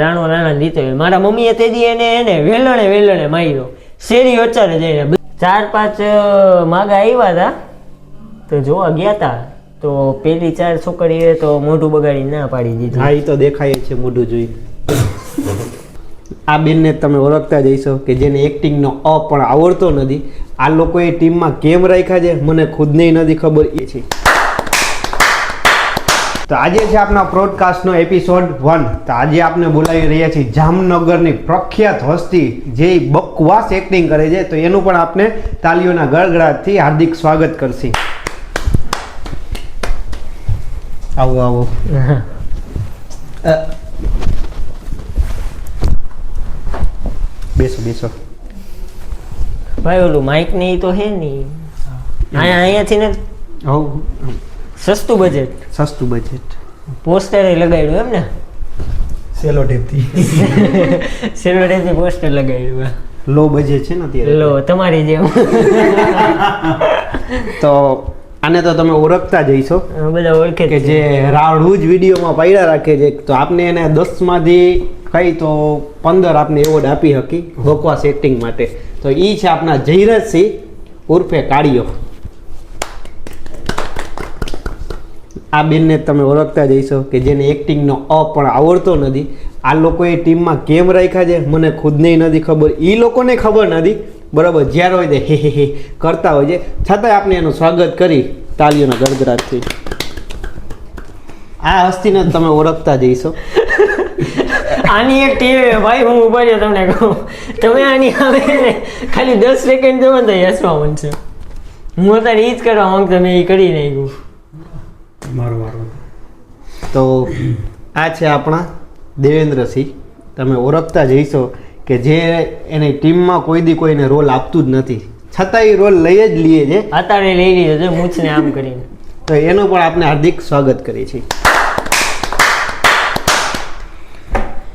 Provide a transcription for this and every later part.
રાણો રાણા દીતો મારા મમ્મીએ તેજી એને વેલણે માર્યો શેરી વચ્ચારે જઈને 4-5 માગા આવ્યા હતા તો જોવા ગયા હતા તો પેલી 4 છોકરીએ તો મોઢું બગાડી ના પાડી દીધું. હા, એ તો દેખાય છે મોઢું જોઈ. આ બેનને તમે ઓળખતા જઈશો કે જેને એક્ટિંગનો અ પણ આવડતો નથી. આ લોકોએ ટીમમાં કેમ રાખ્યા છે મને ખુદને નથી ખબર એ છે. તો આજે છે આપણા પ્રોડકાસ્ટનો એપિસોડ 1. તો આજે આપણે બોલાવી રહ્યા છીએ જામનગરની પ્રખ્યાત હસ્તી જે બકવાસ એક્ટિંગ કરે છે તો એનું પણ આપણે તાલીઓના ગળગળાટથી હાર્દિક સ્વાગત કરશી. આવો આવો. બેસો બેસો. ભાઈ ઓલું માઇક ને તો હે નહીં અહીંયાથી ને સસ્તું બજેટ પોસ્ટર લગાડ્યું એમ ને સેલો ટેપથી પોસ્ટર લગાડ્યું. લો બજેટ છે ને અત્યારે. લો તમારી જેમ. તો આને તો તમે ઓળખતા જઈશો બધા ઓળખે કે જે રાવણું જ વિડીયોમાં પાડ્યા રાખે છે તો આપને એને 10માંથી કઈ તો 15 આપને એવોર્ડ આપી શકી બકવાસ એક્ટિંગ માટે. તો એ છે આપણા જયરાજસિંહ ઉર્ફે કાળિયો. આ બેનને તમે ઓળખતા જઈશો કે જેને એક્ટિંગનો અ પણ આવડતો નથી. આ લોકોએ ટીમમાં કેમ રાખ્યા છે મને ખુદને નથી ખબર. એ લોકોને ખબર નથી બરાબર. જ્યારે હોય તે હે કરતા હોય છે છતાંય આપણે એનું સ્વાગત કરી તાલીઓના ગડગડાટથી. આ હસ્તીને તમે ઓળખતા જઈશો. આની એક ટીવી ભાઈ હું ઉભા રહ્યો તમને કહું તમે આની આવે ને ખાલી 10 સેકન્ડ જવો તો હસવા મળશે. હું અત્યારે એ જ કરવા માંગતો મેં એ કરી નાખ્યું. તો આ છે આપણા દેવેન્દ્રસિંહ. તમે ઓળખતા જઈશો કે જે એની ટીમમાં કોઈ દી કોઈને રોલ આપતું જ નથી છતાં એ રોલ લઈ જ લઈએ છે. અત્યારે લઈ લીધો છે મૂછને આમ કરીને. તો એનું પણ આપણે હાર્દિક સ્વાગત કરીએ છીએ.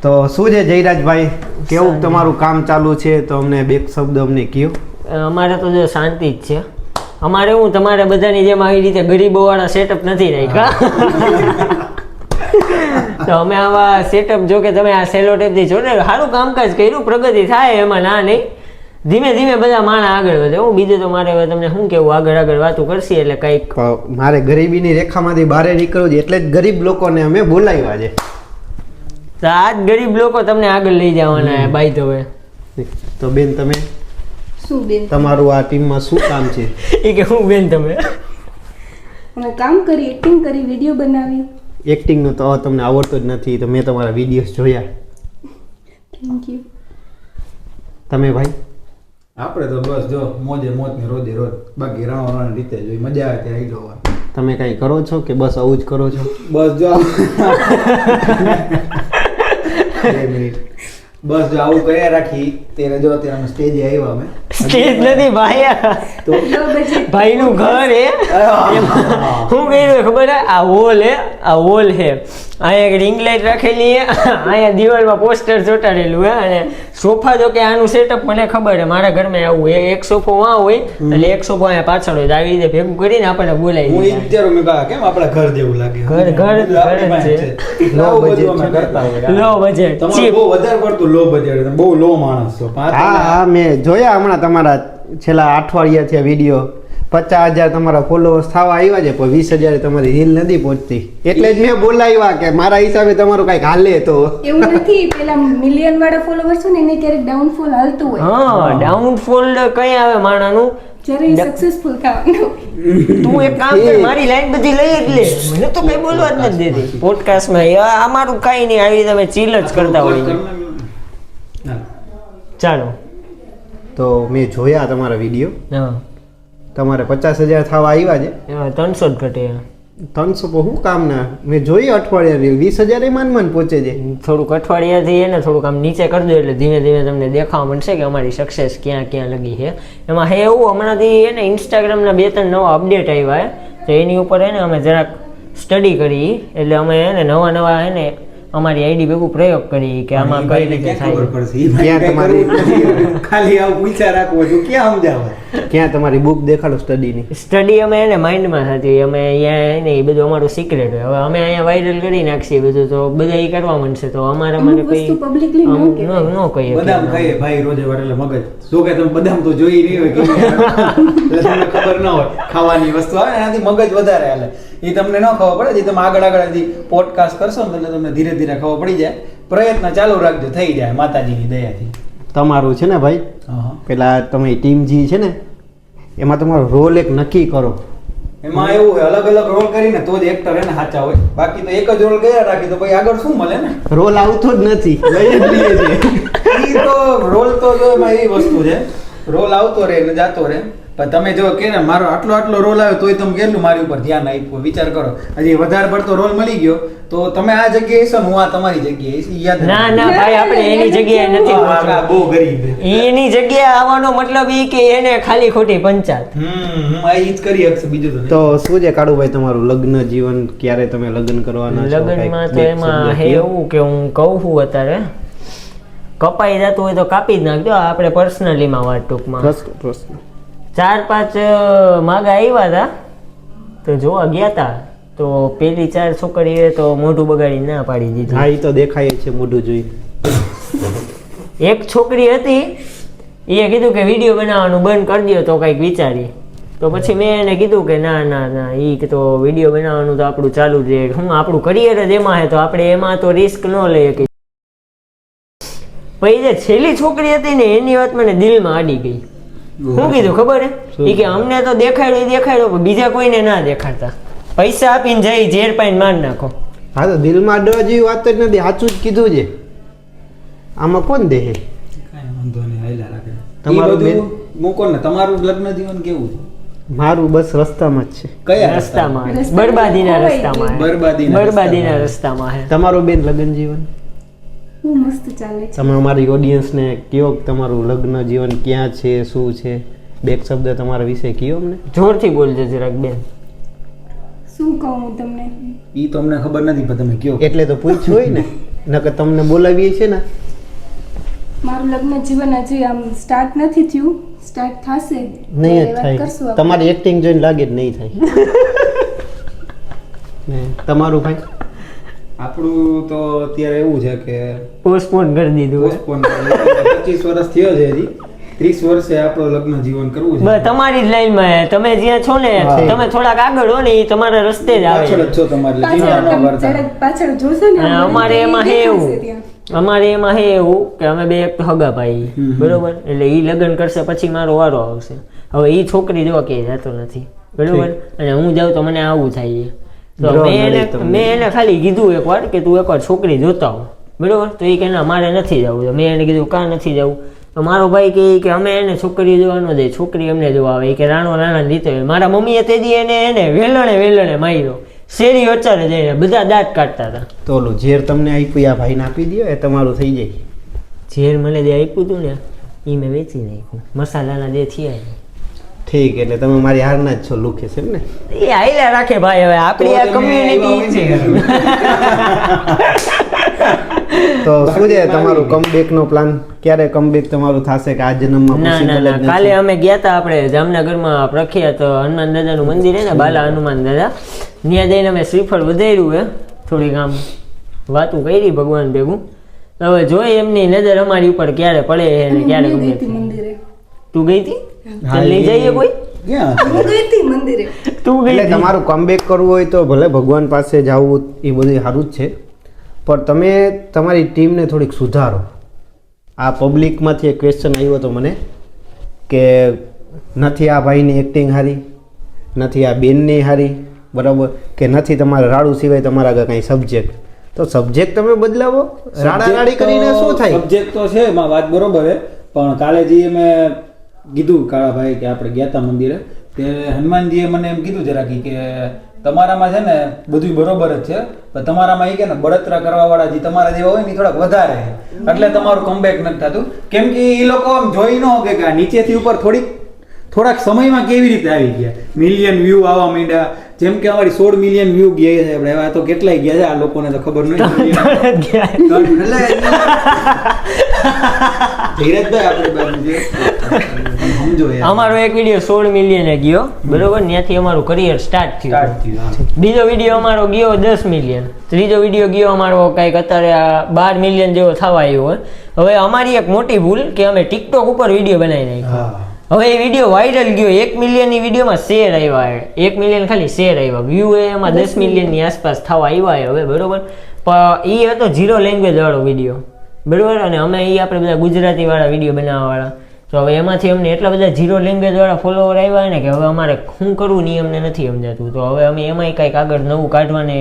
તો શું છે જયરાજભાઈ કેવું તમારું કામ ચાલુ છે તો અમને બે શબ્દ અમને કહો. અમારે તો જો શાંતિ જ છે. અમારે હું તમારે બધાની જેમ આવી રીતે ગરીબો વાળા સેટઅપ નથી રાખ્યા. તો અમે આવા સેટઅપ જો કે તમે આ સેલો ટેપથી જો ને સારું કામકાજ કર્યું પ્રગતિ થાય એમાં ના નહીં. ધીમે ધીમે બધા માણસ આગળ વધે. હું બીજું તો મારે હવે તમને શું કેવું આગળ વાતો કરશી એટલે કંઈક મારે ગરીબીની રેખામાંથી બહાર નીકળવું છે એટલે જ ગરીબ લોકોને અમે બોલાવ્યા છે. તો આ જ ગરીબ લોકો તમને આગળ લઈ જવાના બાય ધ વે. તો બેન તમે શું બેન તમારું આ ટીમમાં શું કામ છે? એ કે હું બેન તમે અમે કામ કરી એક્ટિંગ કરી વિડીયો બનાવી. એક્ટિંગનું તો તમને આવડતું જ નથી તો મેં તમારા વિડીયોઝ જોયા. Thank you. તમે ભાઈ? આપણે તો બસ જો મોજે મોજ ને રોજે રોજ બાકી રાવણ રીતે જોઈ મજા આવે ત્યાં જોવા. તમે કઈ કરો છો કે બસ આવું જ કરો છો? બસ જો 2 મિનિટ બસ જો આવું કર્યા રાખી ત્યારે જો અત્યારે અમે સ્ટેજે આવ્યા અમે. સ્ટેજ નથી ભાઈ તો ભાઈ નું ઘર હે. શું કર્યું ખબર હે આ હોલ હે અહીંયા એક રિંગ લાઇટ રાખેલી હે અહીંયા દિવાલમાં પોસ્ટર ચોટાડેલું હે અને સોફા જો કે આનું સેટઅપ મને ખબર હે મારા ઘરમાં આવું હે. એક સોફો વાં હોય એટલે એક સોફો અહીંયા પાછળ હોય આવી રીતે ભેગું કરીને આપણને બોલાવી હું અત્યારે મેં કહા કેમ આપણા ઘર જેવું લાગે. ઘર છે લો બજેટ અમે કરતા હોય. લો બજેટ તમારે બહુ વધારે પડતું લો બજેટ બહુ લો માણસ છો. હા મેં જોયા હમણાં તમારા છેલ્લા અઠવાડિયા થયા વિડીયો 50,000 તમારા ફોલોઅર્સ થવા આવ્યા છે પણ 20,000 તમારી રીલ નથી પહોંચતી એટલે જ મેં બોલાવ્યા કે મારા હિસાબે તમારું કઈક હાલે તો. એવું નથી પેલા મિલિયન વાળા ફોલોવર્સ હોય ને એને ક્યારેક ડાઉનફોલ હાલતું હોય. હા ડાઉનફોલ કઈ આવે માણાનું જ્યારે સક્સેસફુલ થવાનું. તું એક કામ કર મારી લાઈન બધી લઈ જ લે મને તો કઈ બોલવા જ નથી દેતી પોડકાસ્ટમાં. આ મારું કઈ નહીં આવી તમે ચીલ જ કરતા હોય. ચાલો તો મેં જોયા તમારા વિડીયો. હા તમારે 50,000 થવા આવ્યા છે. એમાં 300 જ ઘટે. 300 શું કામ ના મેં જોયું અઠવાડિયા 20,000 માન પહોંચે છે. થોડુંક અઠવાડિયાથી એને થોડુંક આમ નીચે કરી દો એટલે ધીમે ધીમે તમને દેખાવા મળશે કે અમારી સક્સેસ ક્યાં ક્યાં લગી છે. એમાં હે એવું હમણાંથી એને ઇન્સ્ટાગ્રામના 2-3 નવા અપડેટ આવ્યા તો એની ઉપર એને અમે જરાક સ્ટડી કરી એટલે અમે એને નવા એને અમારી આઈડી ભેગું પ્રયોગ કરી કે આમાં કઈ રીતે થાય. ક્યાં તમારી ખાલી આવું પૂછ્યા રાખવું છું ક્યાં સમજાવે. ક્યાં તમારી બુક દેખાડો સ્ટડીની. સ્ટડી અમે એને માઇન્ડમાં થતી, અમે અહીંયા એને એ બધું અમારું સિક્રેટ હોય. હવે અમે અહીંયા વાયરલ કરી નાખીએ બધું, તો બધા એ કરવા માંડશે, તો અમારે અમુક વસ્તુ publicly ન કહેવાય. ન કહીએ. બદામ ખાઈએ ભાઈ રોજે વાર એટલે મગજ જો કે તમે બદામ તો જોઈ નહીં હોય કે એટલે તમને ખબર ન હોય ખાવાની વસ્તુ આવે ને એનાથી મગજ વધારે હાલે એ તમને ન ખબર પડે. જે તમે આગળ હજી પોડકાસ્ટ કરશો ને એટલે તમને ધીરે ધીરે ખબર પડી જાય. પ્રયત્ન ચાલુ રાખજો, થઈ જાય માતાજીની દયાથી. તમારું છે ને ભાઈ, પેલા તમે ટીમ જી છે ને એમાં તમારો રોલ એક નક્કી કરો. એમાં એવું હોય અલગ અલગ રોલ કરીને તો જ એક્ટર એને સાચા હોય, બાકી તો એક જ રોલ ગયા રાખી તો ભાઈ આગળ શું મળે ને. રોલ આવતો જ નથી, લઈ જ લઈએ છીએ. ઈ તો રોલ તો જો એમાં એવી વસ્તુ છે, રોલ આવતો રહે ને જાતો રહે. પણ તમે જો કે ને મારો આટલો રોલ આવ્યો તોય તમે કેટલું મારી ઉપર ધ્યાન આપ્યું, વિચાર કરો. હજી વધારે પડતો રોલ મળી ગયો તો તમે આ જગ્યાએ છો, હું આ તમારી જગ્યાએ છું, યાદ ના ના ભાઈ, આપણે એની જગ્યાએ નથી પહોંચવું. બહુ ગરીબ. એની જગ્યાએ આવવાનો મતલબ એ કે એને ખાલી ખોટી પંચાયત. હું આ ઈ જ કરી શકશે બીજું તો શું છે કાળુભાઈ તમારું લગ્ન જીવન, ક્યારે તમે લગ્ન કરવાના છો? લગ્નમાં તો એમાં હે એવું કે હું કહું છું અત્યારે કપાઈ જતું હોય તો કાપી જ નાખજો. આપણે પર્સનલીમાં વાત ટૂંકમાં 4-5 માગા આવ્યા હતા તો જોવા ગયા હતા, તો પેલી 4 છોકરીએ તો મોઢું બગાડી ના પાડી દીધું. હા, એ તો દેખાય છે મોઢું જોઈ. એક છોકરી હતી એ કીધું કે વિડીયો બનાવવાનું બંધ કરી દો તો કંઈક વિચારી. તો પછી મેં એને કીધું કે ના ના ના, એ તો વિડીયો બનાવવાનું તો આપણું ચાલુ જ રહે. હું આપણું કરિયર જ એમાં છે તો આપણે એમાં તો રિસ્ક ન લઈએ. કે પછી જે છેલ્લી છોકરી હતી ને એની વાત મને દિલમાં આડી ગઈ. શું કીધું ખબર હે? એ કે અમને તો દેખાડ્યો પણ બીજા કોઈને ના દેખાડતા. પૈસા આપીને જઈ ઝેર પાઈને માર નાખો. હા, તો દિલમાં અડવા જેવી વાત જ નથી, સાચું જ કીધું છે. આમાં કોણ દે? કાંઈ વાંધો નહીં, હાલ્યા રાખે. તમારું ઈ બધું મૂકો ને. તમારું લગ્ન જીવન કેવું છે? મારું બસ રસ્તામાં જ છે. કયા રસ્તામાં, બરબાદીના રસ્તામાં, બરબાદીના રસ્તામાં હે. તમારું બેન લગ્ન જીવન બહુ મસ્ત ચાલે છે. તમે અમારી ઓડિયન્સને કહો કે તમારું લગ્ન જીવન ક્યાં છે, શું છે, બે શબ્દ તમારા વિશે કહો અમને. જોરથી બોલજો જરાક બેન. શું કહું હું તમને? ઈ તો અમને ખબર નથી પણ તમે કયો. એટલે તો પૂછ્યું હોય ને, નકર તમને બોલાવીએ છે ને. મારું લગ્ન જીવન હજી આમ સ્ટાર્ટ નથી થયું, સ્ટાર્ટ થશે નહીં જ ત્યારે વાત થાય. કરશું આપણે. તમારી એક્ટિંગ જોઈને લાગે જ નહીં થાય. ને તમારું ભાઈ? આપણું તો અત્યારે એવું છે કે પોસ્ટપોન કરી દીધું. પોસ્ટપોન 25 વર્ષ થયો છે, હજી 30 વર્ષે આપણું લગ્ન જીવન કરવું છે. બસ તમારી જ લાઈનમાં તમે જ્યાં છો ને, તમે થોડાક આગળ હો ને એ તમારા રસ્તે જ પાછળ આવે. જ છો તમારી પાછળ ચિંતા ન તમે કરતા. જરાક પાછળ જોશો ને અને અમારે એમાં હે એવું, અમારે એમાં હે એવું કે અમે બે એક હગા ભાઈ, બરોબર, એટલે ઈ લગ્ન કરશે પછી મારો વારો આવશે. હવે ઈ છોકરી જોવા કે જતો નથી, બરોબર, અને હું જાઉં તો મને આવું થાય છે. તો મેં એને ખાલી કીધું એકવાર કે તું એકવાર છોકરી જોતા હો, બરોબર, તો એ કે ના મારે નથી જવું. તો મેં એને કીધું કાં નથી જવું? તો મારો ભાઈ કે અમે એને છોકરી જોવા ન જાય, છોકરી અમને જોવા આવે. કે રાણા રીતે મારા મમ્મીએ તે દી એને વેલણે માર્યો, શેરી વચ્ચારે જઈને બધા દાંત કાઢતા હતા. તો ઓલું ઝેર તમને આપ્યું આ ભાઈને આપી દો, એ તમારું થઈ જાય. ઝેર મને જે આપ્યું હતું ને એ મેં વેચી નાખ્યું, મસાલાના જે થયા ને. ઠીક, એટલે તમે મારી હારના જ છો, લુખે છે ને? એ આયલા રાખે ભાઈ, હવે આપણી આ કમ્યુનિટી છે. તો શું છે તમારું કમબેક નો પ્લાન? ક્યારે કમબેક તમારું થશે? કે આ જન્મમાં ના ના possible જ ના, નથી? કાલે અમે ગયા હતા આપણે જામનગરમાં પ્રખ્યાત હનુમાન દાદાનું મંદિર છે ને, બાલા હનુમાન દાદા, ત્યાં જઈને અમે શ્રીફળ વધાર્યું હે, થોડીક આમ વાતું કરી ભગવાન ભેગું. હવે જોઈ એમની નજર અમારી ઉપર ક્યારે પડે છે ને ક્યારે હું ગઈ ગમે. હતી મંદિરે. તું ગઈ હતી? તને લઈ જઈએ કોઈ? ક્યાં? હું ગઈ હતી મંદિરે. તું ગઈ એટલે હતી? તમારું કમબેક કરવું હોય તો ભલે ભગવાન પાસે જવું, એ બધું સારું જ છે, પણ તમે તમારી ટીમને થોડીક સુધારો. આ પબ્લિકમાંથી એક ક્વેશ્ચન આવ્યો હતો મને કે નથી આ ભાઈની એક્ટિંગ સારી, નથી આ બેનની સારી, બરાબર, કે નથી તમારે રાડું સિવાય તમારા આગળ કાંઈ સબ્જેક્ટ. તો સબ્જેક્ટ તમે બદલાવો, રાડી કરીને શું થાય? સબ્જેક્ટ તો છે એમાં વાત બરોબર છે, પણ કાલે જે મેં કીધું કાળાભાઈ કે આપણે ગયા હતા મંદિરે, ત્યારે હનુમાનજીએ મને એમ કીધું જરાકી કે તમારામાં છે ને બધું બરોબર જ છે, પણ તમારામાં એ કે ને બળતરા કરવા વાળા જે તમારા જેવા હોય ને એ થોડાક વધારે છે, એટલે તમારું કમબેક નથી થતું. કેમ કે એ લોકો આમ જોઈ ન કે નીચેથી ઉપર થોડાક સમયમાં કેવી રીતે આવી ગયા, મિલિયન વ્યૂ આવવા માંડ્યા. જેમ કે અમારી 16 મિલિયન વ્યૂ ગયા છે આપણે, હવે આ તો કેટલાય ગયા છે આ લોકોને તો ખબર નહીં. ધીરજભાઈ આપણે બાજુ છે, સમજો યાર. અમારો એક વિડીયો 16 મિલિયન ગયો, બરોબર, ત્યાંથી અમારું કરિયર સ્ટાર્ટ Start થયું. થયું, હા. બીજો વિડીયો અમારો ગયો 10 મિલિયન, ત્રીજો વિડીયો ગયો અમારો કંઈક અત્યારે 12 મિલિયન જેવો થવા આવ્યો હોય. હવે અમારી એક મોટી ભૂલ કે અમે ટિકટોક ઉપર વિડીયો બનાવી નાખ્યો. હા. હવે એ વિડીયો વાયરલ ગયો, 1 મિલિયનની વિડીયોમાં શેર આવ્યા, 1 મિલિયન ખાલી શેર આવ્યા, વ્યૂ એમાં 10 મિલિયનની આસપાસ થવા આવ્યા હવે, બરોબર. પણ એ હતો 0 લેંગ્વેજ વાળો વિડીયો, બરોબર, અને અમે એ આપણે બધા ગુજરાતી વાળા વિડીયો બનાવવા વાળા. તો હવે એમાંથી અમને એટલા બધા 0 લેંગ્વેજ વાળા ફોલોવર આવ્યા ને કે હવે અમારે શું કરવું નહીં અમને નથી સમજાતું. તો હવે અમે એમાંય કંઈક આગળ નવું કાઢવાને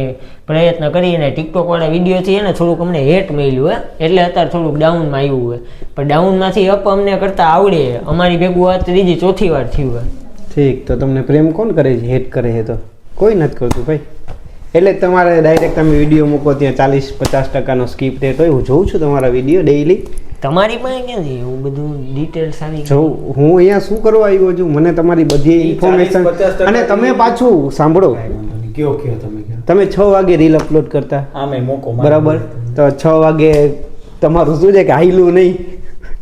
પ્રયત્ન કરીને ટિકટોક વાળા વિડીયોથી એને થોડુંક અમને હેટ મળ્યું હોય, એટલે અત્યારે થોડુંક ડાઉનમાં આવ્યું હોય. પણ ડાઉનમાંથી અપ અમને કરતા આવડે, અમારી ભેગું આ ત્રીજી ચોથી વાર થયું હોય. ઠીક, તો તમને પ્રેમ કોણ કરે છે? હેટ કરે છે તો કોઈ નથી કરતું ભાઈ. એટલે તમારે ડાયરેક્ટ તમે વિડીયો મૂકો ત્યાં 40-50% સ્કીપ રેટ હોય. હું જોઉં છું તમારા વિડીયો ડેઈલી. તમારી પાસે ક્યાંથી એવું બધું ડિટેલ્સ આવી જો હું અહીંયા શું કરવા આવ્યો છું, મને તમારી બધી ઇન્ફોર્મેશન, 40-50% અને તમે પાછું સાંભળો, કયો તમે કયો. તમે 6 વાગે રીલ અપલોડ કરતા, આમે મોકો બરાબર, તો 6 વાગે તમારું શું છે કે હાઈલું નહીં,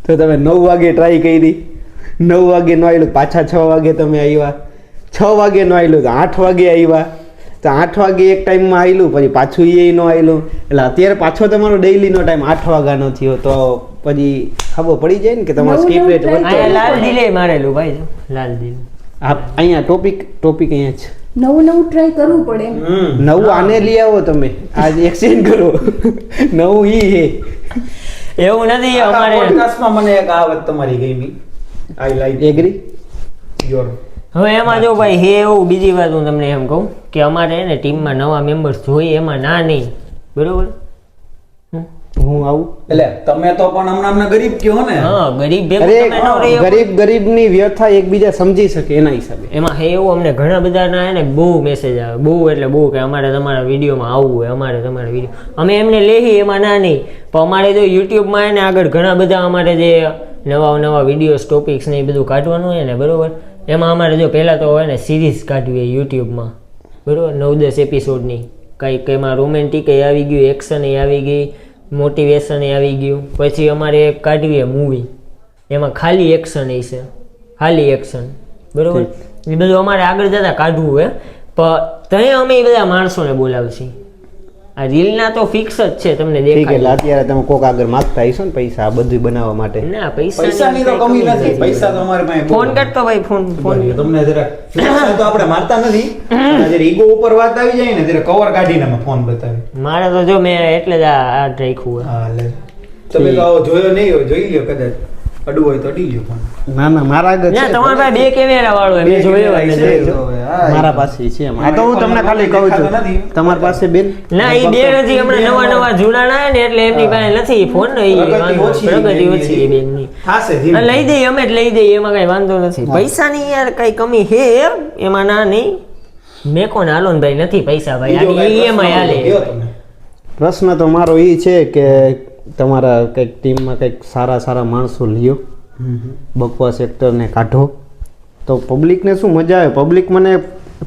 તો તમે 9 વાગે ટ્રાય કરી, 9 વાગે ન આવેલું, પાછા 6 વાગે તમે આવ્યા, 6 વાગે ન આવેલું તો 8 વાગે આવ્યા, તો 8 વાગે એક ટાઈમમાં આવેલું, પછી પાછું એ ન આવેલું, એટલે અત્યારે પાછો તમારો ડેઈલીનો ટાઈમ 8 વાગ્યાનો થયો, તો પછી ખબર પડી જાય ને કે તમારો સ્કીપ રેટ અહીંયા લાલ દિલે મારેલું ભાઈ, જો લાલ દિલ. અહીંયા ટોપિક અહીંયા છે. નવું નવું ટ્રાય કરવું પડે એમ. નવું આને લઈ આવો તમે, આજ એક્સચેન્જ કરો. નવું ઈ હે એવું નથી અમારે. પોડકાસ્ટમાં મને એક આ વાત તમારી ગમી, આઈ લાઈક એગ્રી. યોર. હવે એમાં જો ભાઈ હે એવું, બીજી વાત હું તમને એમ કહું કે અમારે એને ટીમમાં નવા મેમ્બર્સ જોઈએ, એમાં ના નહીં, બરોબર. હું આવું એટલે તમે તો પણ હમણાં ગરીબ કયો ને. હા, ગરીબ ભેગું અરે તમે ન રહી શકો. ગરીબની વ્યથા એકબીજા સમજી શકે એના હિસાબે. એમાં હે એવું, અમને ઘણા બધાના એને બહુ મેસેજ આવે, બહુ એટલે બહુ, કે અમારે તમારા વિડીયોમાં આવવું હોય, અમારે તમારા વિડીયો, અમે એમને લેહી એમાં ના નહીં, પણ અમારે જો યુટ્યુબમાં એને આગળ ઘણા બધા અમારે જે નવા વિડીયોઝ ટોપિક્સ ને એ બધું કાઢવાનું હોય ને, બરોબર. એમાં અમારે જો પહેલાં તો હોય ને સિરીઝ કાઢવી હોય યુટ્યુબમાં, બરોબર, 9-10 એપિસોડની, કંઈક એમાં રોમેન્ટિક આવી ગયું, એક્શન આવી ગઈ, મોટિવેશન આવી ગયું. પછી અમારે એક કાઢવી મૂવી, એમાં ખાલી એક્શન છે, ખાલી એક્શન, બરોબર. એ બધું અમારે આગળ જતા કાઢવું હોય, પણ ત્યાં અમે એ બધા માણસોને બોલાવશી. આ રીલના તો ફિક્સ જ છે, તમને ઠીક, એટલે દેખાય. અત્યારે તમે કોક આગળ માગતા હશો ને પૈસા આ બધું બનાવવા માટે. ના, પૈસાની તો કમી નથી, પૈસા તો અમારી પાસે બહુ. ફોન કરતો ભાઈ, ફોન તમને જરા ફ્લેક્સ તો આપણે મારતા નથી, જરા ઈગો ઉપર વાત આવી જાય ને જરા કવર કાઢીને અમે ફોન બતાવી. મારે તો જો મેં એટલે જ આ રાખ્યું હોય. હા લે, તમે તો આવો જોયો નહીં હોય, જોઈ લ્યો, કદાચ અડવું હોય તો અડી લ્યો ફોન. ના ના, મારા આગળ ના, છે. તમારા પાસે 2 કેમેરા વાળો હોય, મેં જોયો હોય, મેં જોયો. મારા પાસે છે એમ. આ તો હું તમને ખાલી કહું છું, તમારી પાસે બેન. ના, એ બે નથી, હમણાં નવા જોડાણા ને એટલે એમની પાસે નથી ફોન, પ્રગતિ ઓછી એ બેનની. થાશે ધીમે. લઈ દઈએ, અમે જ લઈ દઈએ, એમાં કઈ વાંધો નથી. પૈસાની યાર કઈ કમી હે એમાં, ના નહીં. મેં કોણ હાલો ને ભાઈ, નથી પૈસા ભાઈ, બીજો આની કાંઈ EMI હાલે. પ્રશ્ન કયો તમે? પ્રશ્ન તો મારો એ છે કે તમારા કંઈક ટીમમાં કંઈક સારા માણસો લ્યો, બકવાસ એક્ટરને કાઢો, તો પબ્લિકને શું મજા આવે. પબ્લિક મને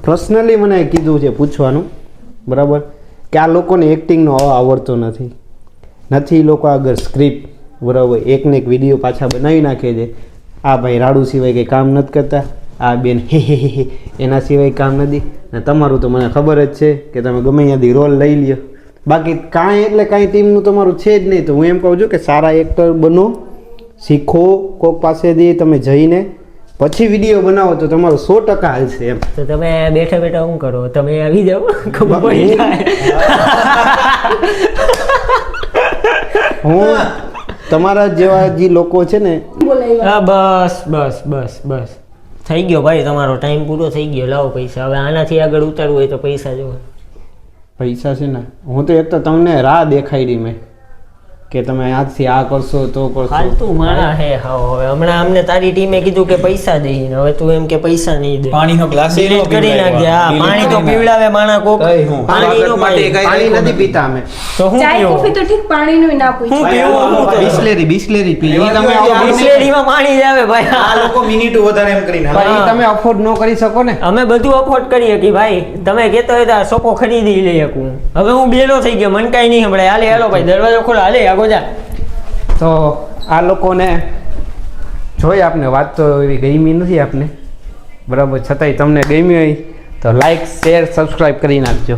પર્સનલી મને કીધું છે પૂછવાનું, બરાબર, કે આ લોકોને એક્ટિંગનો આવડતો નથી લોકો આગળ સ્ક્રિપ્ટ, બરાબર, એકને એક વિડીયો પાછા બનાવી નાખે છે. આ ભાઈ રાડુ સિવાય કંઈ કામ નથી કરતા, આ બેન હે એના સિવાય કામ નથી. ને તમારું તો મને ખબર જ છે કે તમે ગમે ત્યાંથી રોલ લઈ લ્યો, બાકી કાંઈ એટલે કાંઈ ટીમનું તમારું છે જ નહીં. તો હું એમ કહું છું કે સારા એક્ટર બનો, શીખો કોક પાસેથી, તમે જઈને પછી વિડીયો બનાવો તો તમારું 100% હાલશે એમ. તો તમે બેઠા શું કરો, તમે આવી જાઓ, ખબર પડી જાય. હું તમારા જેવા જે લોકો છે ને, બોલાવ્યા. હા, બસ થઈ ગયો ભાઈ, તમારો ટાઈમ પૂરો થઈ ગયો, લાવો પૈસા. હવે આનાથી આગળ ઉતારવું હોય તો પૈસા જોવે. પૈસા છે ને, હું તો એક તો તમને રાહ દેખાડી મેં કે તમે આજથી આ કરશો તો કરશો. ફાલતુ માણા હે હાવ. હવે હમણાં અમને તારી ટીમે કીધું કે પૈસા દઈ ને હવે તું એમ કે પૈસા નહીં દે. પાણીનો ગ્લાસ Delete કરી નાખજે. હા, પાણી તો પીવડાવે માણા કોક. તઈ હું. પાણીનો માટે પાણી. પાણી નથી પીતા અમે. તો હું ચાય પીવું? કોફી તો ઠીક પાણીનું ના પૂછ્યું હું પીવું? હું તો- બિસ્લેરી પી. ઈ એમાં તમે તો afford નહીં- બિસ્લેરીમાં પાણી જ આવે ભાઈ. આ લોકો મિનિટ વધારે એમ કરીને પણ ઈ હા. તમે અફોર્ડ ન કરી શકો ને. અમે બધું અફોર્ડ કરી શકીએ ભાઈ. તમે કહેતો હોય તો આ સોફો ખરીદી લઈ શકું. હવે હું બેલો થઈ ગયો, મન કાંઈ નહીં સંભળાય. હાલે હાલો ભાઈ, દરવાજો ખોલો, હાલે આગો જા. તો આ લોકોને જોઈ આપને વાત તો એવી ગમી નથી આપને, બરાબર, છતાંય તમને ગમી હોય તો લાઈક શેર સબસ્ક્રાઈબ કરી નાખજો.